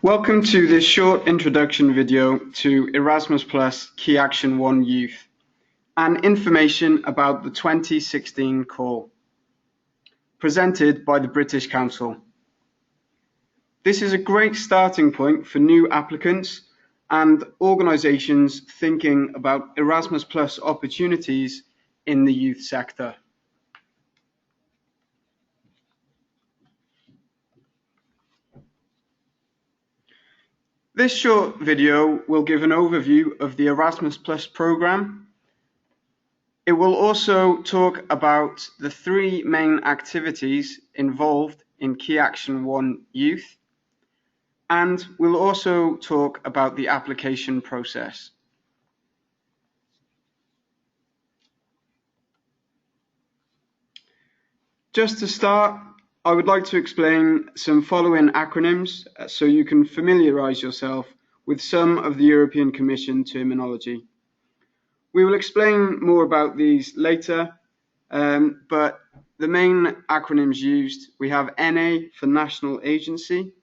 Welcome to this short introduction video to Erasmus Key Action 1 Youth and information about the 2016 call, presented by the British Council. This is a great starting point for new applicants and organisations thinking about Erasmus opportunities in the youth sector. This short video will give an overview of the Erasmus programme. It will also talk about the three main activities involved in Key Action 1 Youth, and we'll also talk about the application process. Just to start, I would like to explain some following acronyms so you can familiarise yourself with some of the European Commission terminology. We will explain more about these later, but the main acronyms used, we have NA for National Agency,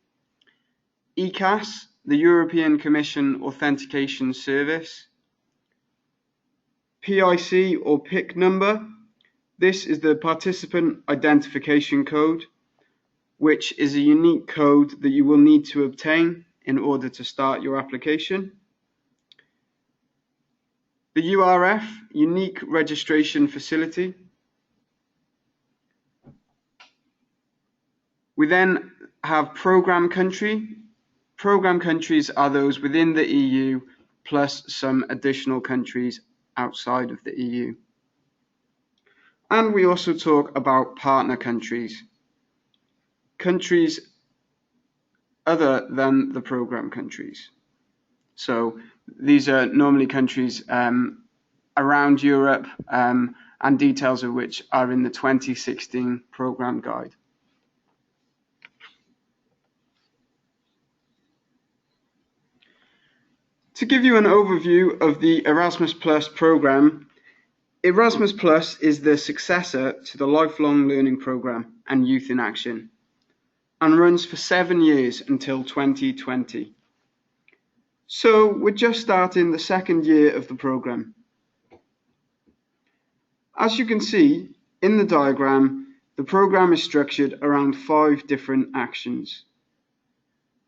ECAS, the European Commission Authentication Service, PIC or PIC number. This is the Participant Identification Code, which is a unique code that you will need to obtain in order to start your application. The URF, Unique Registration Facility. We then have Programme Country. Programme countries are those within the EU plus some additional countries outside of the EU. And we also talk about partner countries, countries other than the programme countries. So these are normally countries around Europe and details of which are in the 2016 programme guide. To give you an overview of the Erasmus programme, Erasmus is the successor to the Lifelong Learning Programme and Youth in Action and runs for 7 years until 2020. So we're just starting the second year of the programme. As you can see in the diagram, the programme is structured around 5 different actions.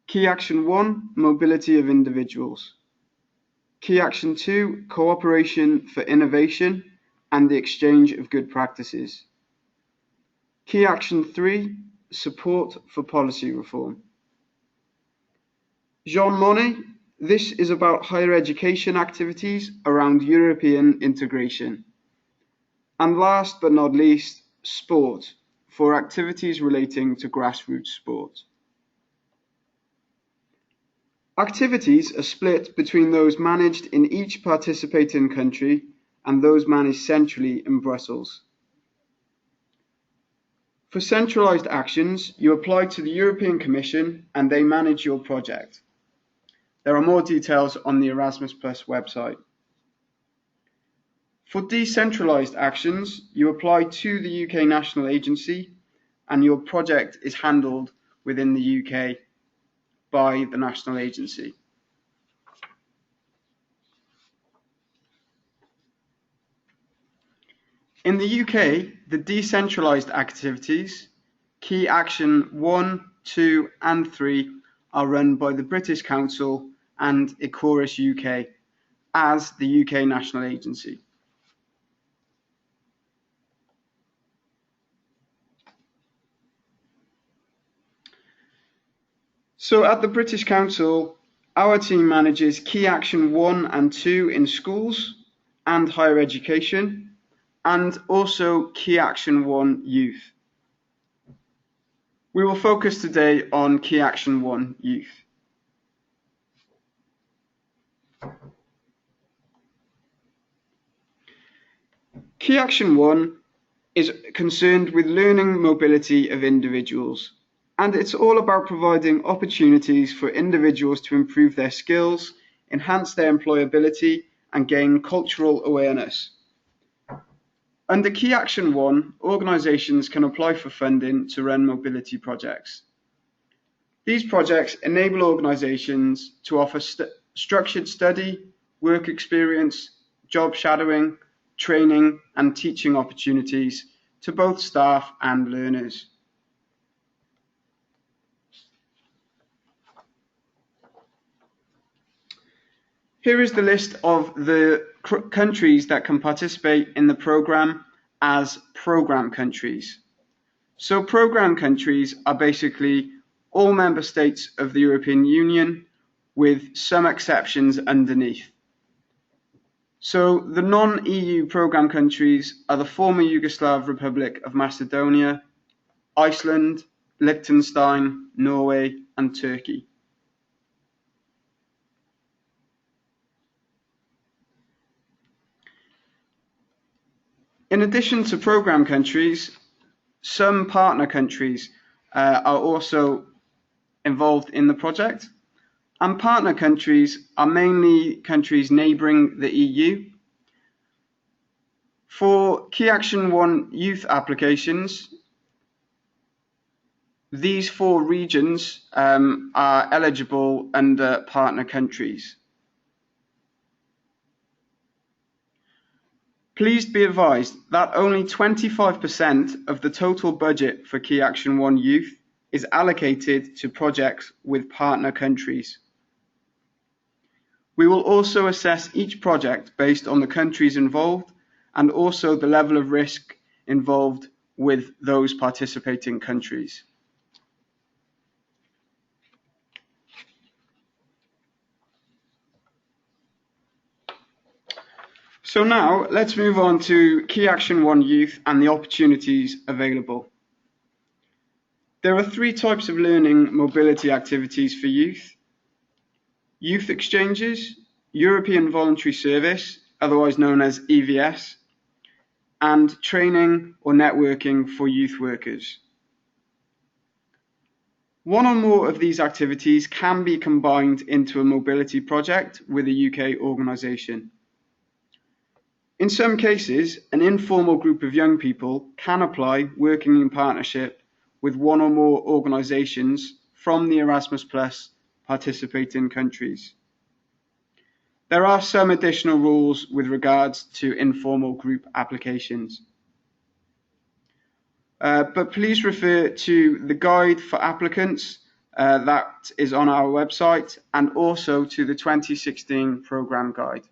Key Action 1, Mobility of Individuals. Key Action 2, Cooperation for Innovation and the Exchange of Good Practices. Key Action 3, Support for Policy Reform. Jean Monnet, this is about higher education activities around European integration. And last but not least, sport, for activities relating to grassroots sport. Activities are split between those managed in each participating country and those managed centrally in Brussels. For centralised actions, you apply to the European Commission and they manage your project. There are more details on the Erasmus website. For decentralised actions, you apply to the UK National Agency and your project is handled within the UK by the National Agency. In the UK, the decentralised activities, Key Action 1, 2 and 3 are run by the British Council and Ecorus UK as the UK National Agency. So at the British Council, our team manages Key Action 1 and 2 in schools and higher education, and also Key Action 1 Youth. We will focus today on Key Action 1 Youth. Key Action 1 is concerned with learning mobility of individuals, and it's all about providing opportunities for individuals to improve their skills, enhance their employability, and gain cultural awareness. Under Key Action 1, organisations can apply for funding to run mobility projects. These projects enable organisations to offer structured study, work experience, job shadowing, training and teaching opportunities to both staff and learners. Here is the list of the countries that can participate in the programme as programme countries. So programme countries are basically all member states of the European Union with some exceptions underneath. So the non-EU programme countries are the former Yugoslav Republic of Macedonia, Iceland, Liechtenstein, Norway and Turkey. In addition to programme countries, some partner countries are also involved in the project, and partner countries are mainly countries neighbouring the EU. For Key Action 1 youth applications, these 4 regions are eligible under partner countries. Please be advised that only 25% of the total budget for Key Action 1 Youth is allocated to projects with partner countries. We will also assess each project based on the countries involved and also the level of risk involved with those participating countries. So now let's move on to Key Action 1 Youth and the opportunities available. There are 3 types of learning mobility activities for youth: youth exchanges, European Voluntary Service, otherwise known as EVS, and training or networking for youth workers. One or more of these activities can be combined into a mobility project with a UK organisation. In some cases, an informal group of young people can apply working in partnership with one or more organisations from the Erasmus Plus participating countries. There are some additional rules with regards to informal group applications. But please refer to the guide for applicants that is on our website and also to the 2016 programme guide.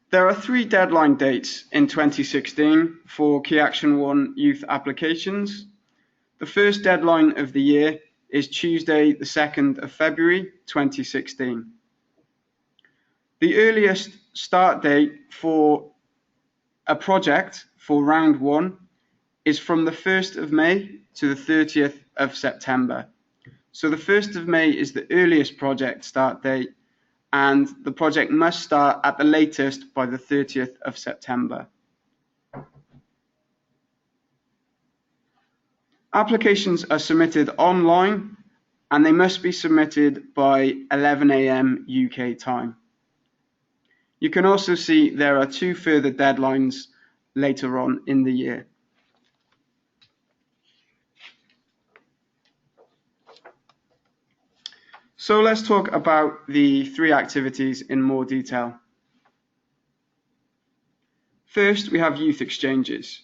There are 3 deadline dates in 2016 for Key Action 1 youth applications. The first deadline of the year is Tuesday, the 2nd of February 2016. The earliest start date for a project for round 1 is from the 1st of May to the 30th of September. So the 1st of May is the earliest project start date, and the project must start at the latest by the 30th of September. Applications are submitted online and they must be submitted by 11 AM UK time. You can also see there are 2 further deadlines later on in the year. So let's talk about the 3 activities in more detail. First, we have youth exchanges.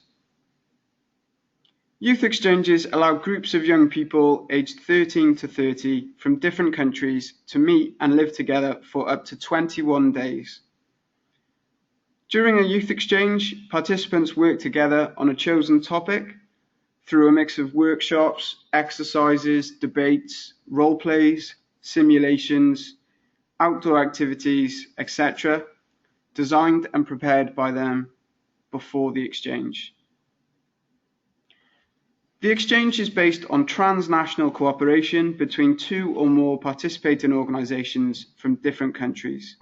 Youth exchanges allow groups of young people aged 13 to 30 from different countries to meet and live together for up to 21 days. During a youth exchange, participants work together on a chosen topic through a mix of workshops, exercises, debates, role plays, simulations, outdoor activities, etc., designed and prepared by them before the exchange. The exchange is based on transnational cooperation between 2 or more participating organisations from different countries.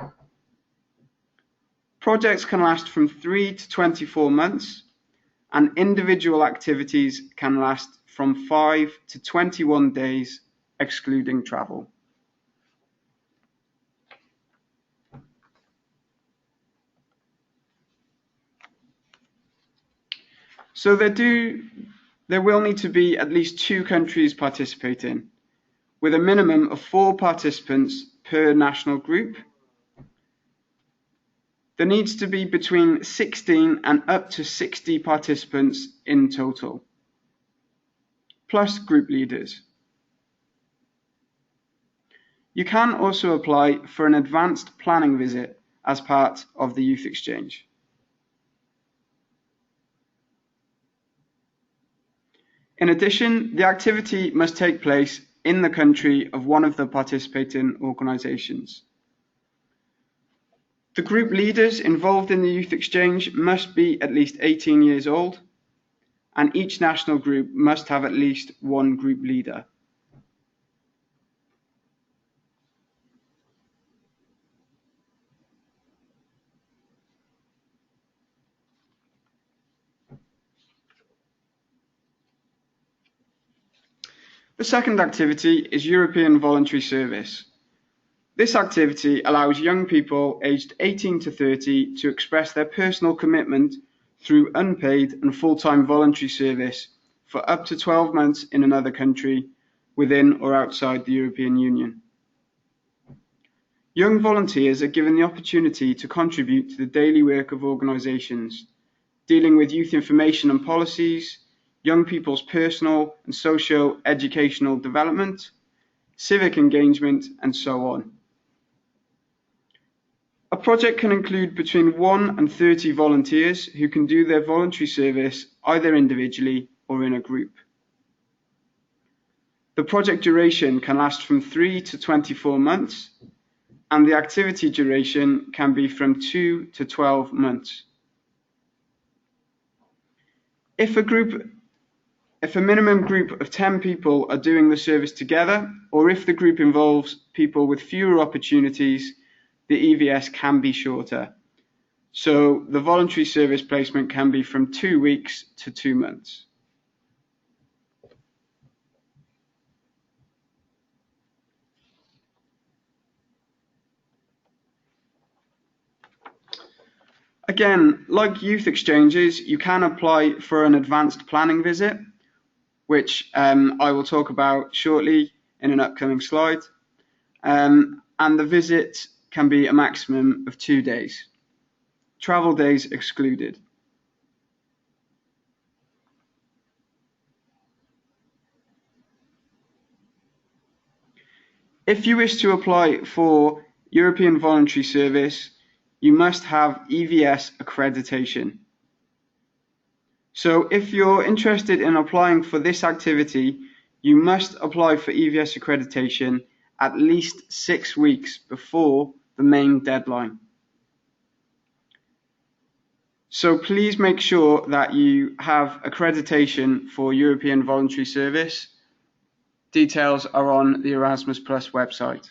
Projects can last from 3 to 24 months, and individual activities can last from 5 to 21 days, excluding travel. So there will need to be at least 2 countries participating, with a minimum of 4 participants per national group. There needs to be between 16 and up to 60 participants in total, plus group leaders. You can also apply for an advanced planning visit as part of the youth exchange. In addition, the activity must take place in the country of one of the participating organisations. The group leaders involved in the youth exchange must be at least 18 years old, and each national group must have at least 1 group leader. The second activity is European Voluntary Service. This activity allows young people aged 18 to 30 to express their personal commitment through unpaid and full-time voluntary service for up to 12 months in another country within or outside the European Union. Young volunteers are given the opportunity to contribute to the daily work of organisations, dealing with youth information and policies, young people's personal and socio-educational development, civic engagement, and so on. A project can include between 1 and 30 volunteers who can do their voluntary service either individually or in a group. The project duration can last from 3 to 24 months, and the activity duration can be from 2 to 12 months. If a minimum group of 10 people are doing the service together, or if the group involves people with fewer opportunities, the EVS can be shorter. So the voluntary service placement can be from 2 weeks to 2 months. Again, like youth exchanges, you can apply for an advanced planning visit, which I will talk about shortly in an upcoming slide. And the visit can be a maximum of 2 days. Travel days excluded. If you wish to apply for European Voluntary Service, you must have EVS accreditation. So if you're interested in applying for this activity, you must apply for EVS accreditation at least 6 weeks before the main deadline. So please make sure that you have accreditation for European Voluntary Service. Details are on the Erasmus Plus website.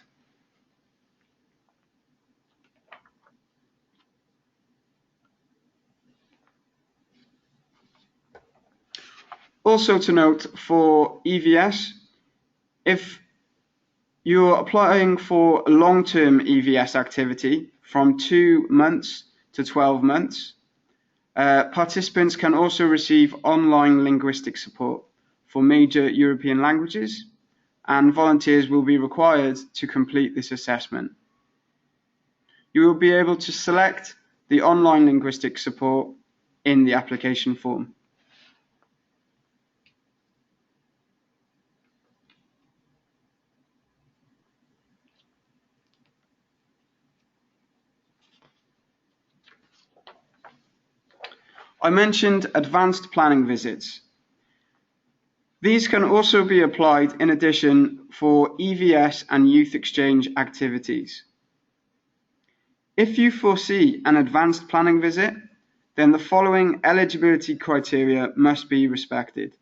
Also to note for EVS, if you're applying for a long-term EVS activity from 2 months to 12 months, participants can also receive online linguistic support for major European languages, and volunteers will be required to complete this assessment. You will be able to select the online linguistic support in the application form. I mentioned advanced planning visits. These can also be applied in addition for EVS and youth exchange activities. If you foresee an advanced planning visit, then the following eligibility criteria must be respected.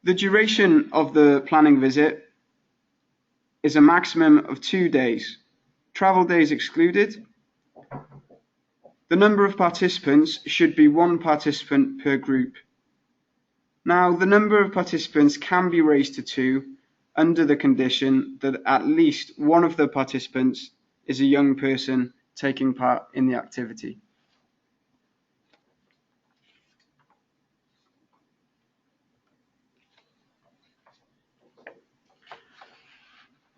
The duration of the planning visit is a maximum of 2 days, travel days excluded. The number of participants should be 1 participant per group. Now, the number of participants can be raised to 2 under the condition that at least one of the participants is a young person taking part in the activity.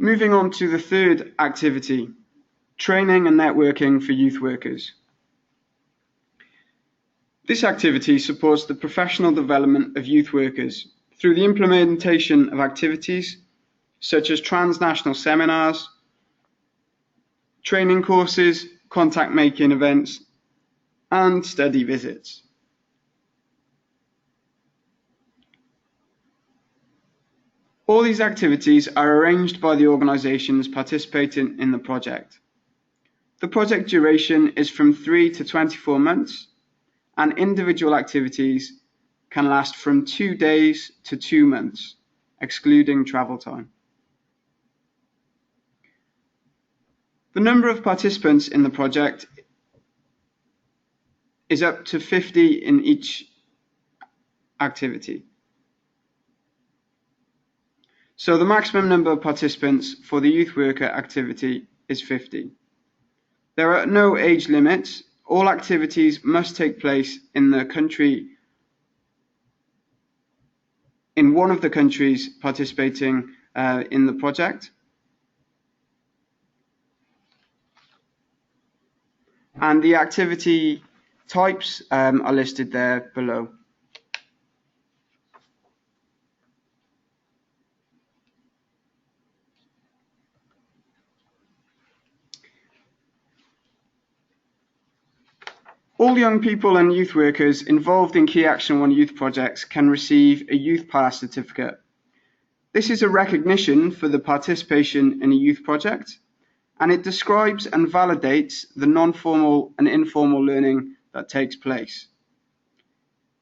Moving on to the third activity, training and networking for youth workers. This activity supports the professional development of youth workers through the implementation of activities such as transnational seminars, training courses, contact making events, and study visits. All these activities are arranged by the organisations participating in the project. The project duration is from 3 to 24 months, and individual activities can last from 2 days to 2 months, excluding travel time. The number of participants in the project is up to 50 in each activity. So the maximum number of participants for the youth worker activity is 50. There are no age limits. All activities must take place in the country, in one of the countries participating in the project. And the activity types are listed there below. All young people and youth workers involved in Key Action 1 youth projects can receive a Youth Pass certificate. This is a recognition for the participation in a youth project, and it describes and validates the non-formal and informal learning that takes place.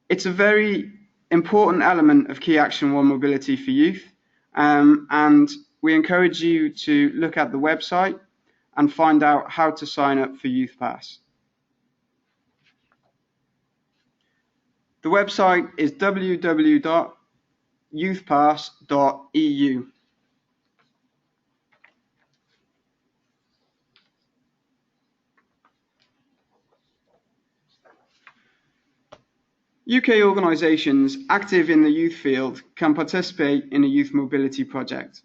It's a very important element of Key Action 1 mobility for youth, and we encourage you to look at the website and find out how to sign up for Youth Pass. The website is www.youthpass.eu. UK organisations active in the youth field can participate in a youth mobility project.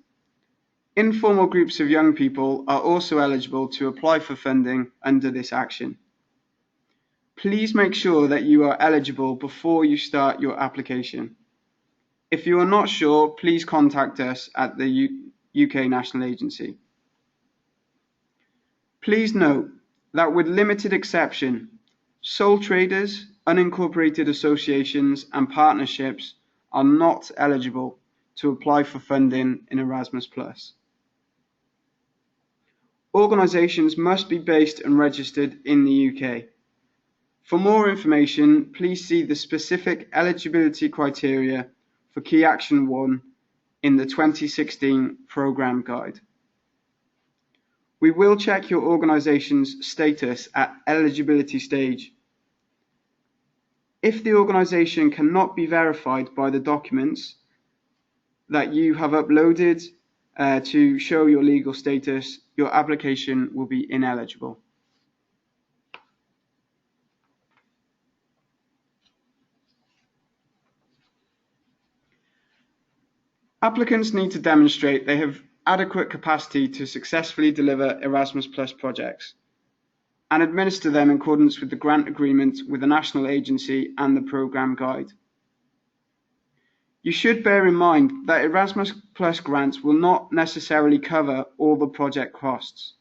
Informal groups of young people are also eligible to apply for funding under this action. Please make sure that you are eligible before you start your application. If you are not sure, please contact us at the UK National Agency. Please note that with limited exception, sole traders, unincorporated associations and partnerships are not eligible to apply for funding in Erasmus+. Organisations must be based and registered in the UK. For more information, please see the specific eligibility criteria for Key Action 1 in the 2016 Programme Guide. We will check your organisation's status at eligibility stage. If the organisation cannot be verified by the documents that you have uploaded to show your legal status, your application will be ineligible. Applicants need to demonstrate they have adequate capacity to successfully deliver Erasmus Plus projects and administer them in accordance with the grant agreement with the national agency and the programme guide. You should bear in mind that Erasmus Plus grants will not necessarily cover all the project costs.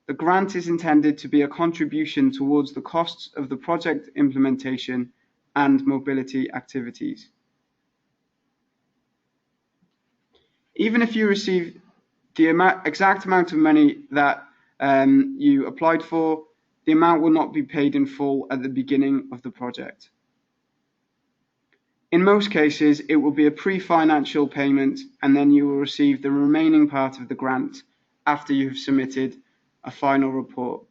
The grant is intended to be a contribution towards the costs of the project implementation and mobility activities. Even if you receive the exact amount of money that you applied for, the amount will not be paid in full at the beginning of the project. In most cases, it will be a pre-financial payment, and then you will receive the remaining part of the grant after you have submitted a final report.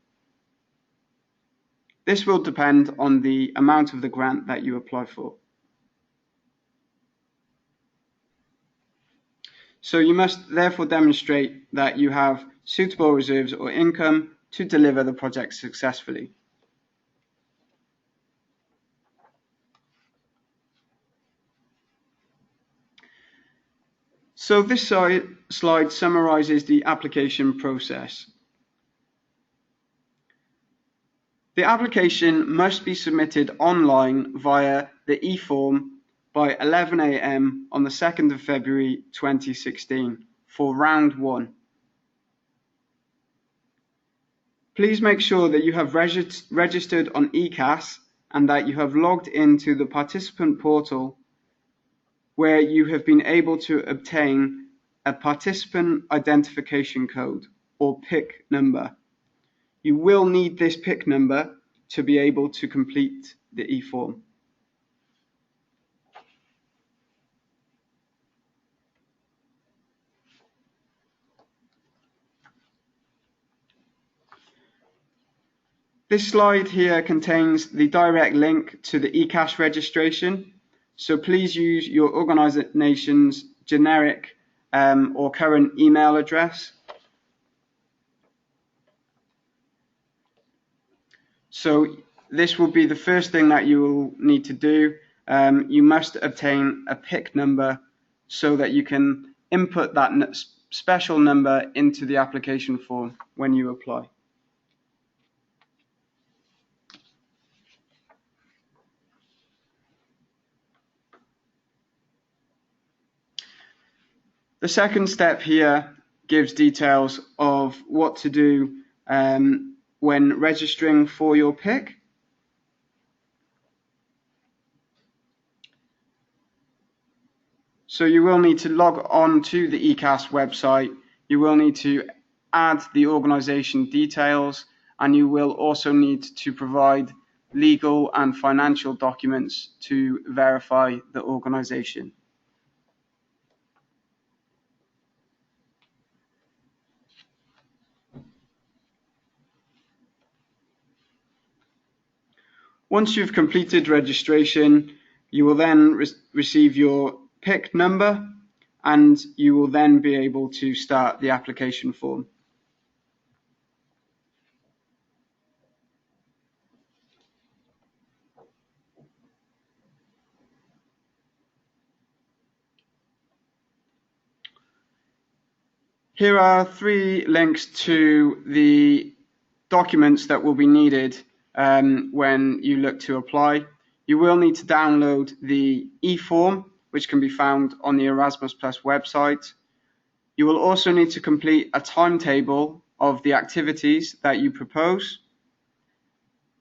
This will depend on the amount of the grant that you apply for. So you must therefore demonstrate that you have suitable reserves or income to deliver the project successfully. So this slide summarizes the application process. The application must be submitted online via the e-form by 11 a.m. on the 2nd of February 2016 for round 1. Please make sure that you have registered on ECAS and that you have logged into the participant portal where you have been able to obtain a participant identification code or PIC number. You will need this PIC number to be able to complete the e-form. This slide here contains the direct link to the eCash registration, so please use your organization's generic or current email address. So this will be the first thing that you will need to do. You must obtain a PIC number so that you can input that special number into the application form when you apply. The second step here gives details of what to do when registering for your PIC. So you will need to log on to the ECAS website, you will need to add the organisation details, and you will also need to provide legal and financial documents to verify the organisation. Once you've completed registration, you will then receive your PIC number and you will then be able to start the application form. Here are 3 links to the documents that will be needed when you look to apply. You will need to download the e-form, which can be found on the Erasmus Plus website. You will also need to complete a timetable of the activities that you propose.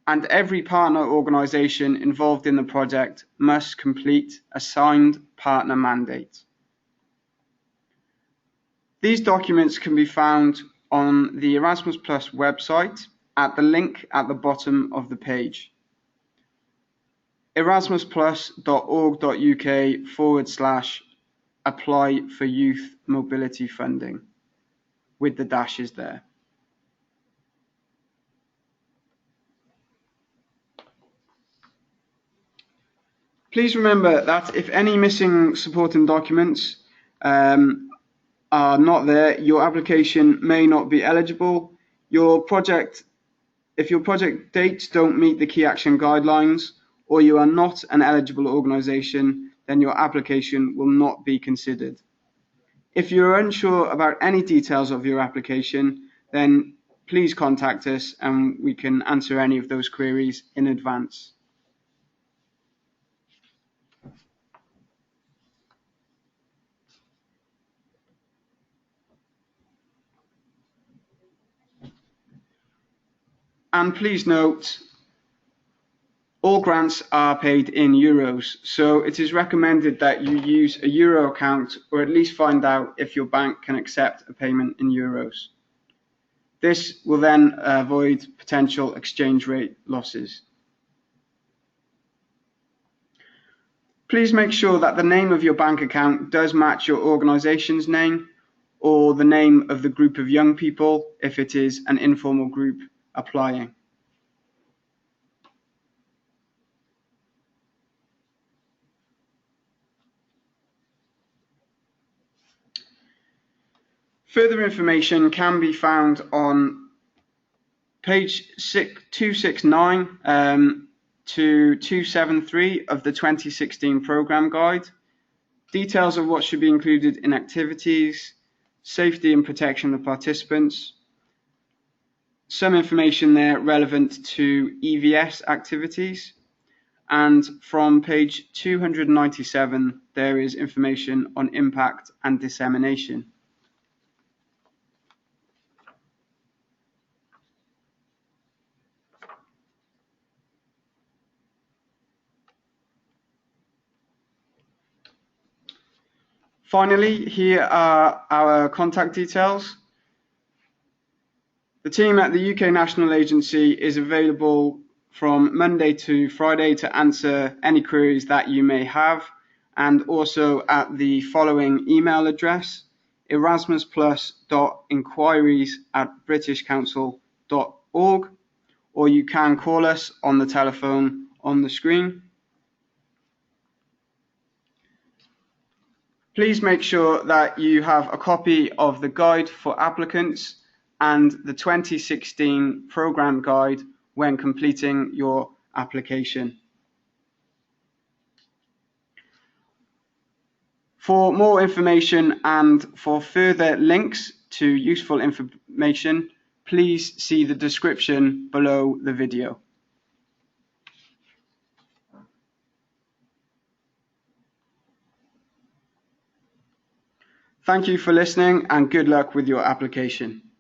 And every partner organisation involved in the project must complete a signed partner mandate. These documents can be found on the Erasmus Plus website at the link at the bottom of the page. erasmusplus.org.uk/apply for youth mobility funding with the dashes there. Please remember that if any missing supporting documents are not there, your application may not be eligible. If your project dates don't meet the Key Action guidelines, or you are not an eligible organisation, then your application will not be considered. If you are unsure about any details of your application, then please contact us and we can answer any of those queries in advance. And please note, all grants are paid in euros, so it is recommended that you use a euro account or at least find out if your bank can accept a payment in euros. This will then avoid potential exchange rate losses. Please make sure that the name of your bank account does match your organisation's name or the name of the group of young people if it is an informal group applying. Further information can be found on page 269 to 273 of the 2016 programme guide. details of what should be included in activities, safety and protection of participants, some information there relevant to EVS activities, and from page 297 there is information on impact and dissemination. Finally, here are our contact details. The team at the UK National Agency is available from Monday to Friday to answer any queries that you may have, and also at the following email address, erasmusplus.inquiries@britishcouncil.org, or you can call us on the telephone on the screen. Please make sure that you have a copy of the guide for applicants and the 2016 programme guide when completing your application. For more information and for further links to useful information, please see the description below the video. Thank you for listening and good luck with your application.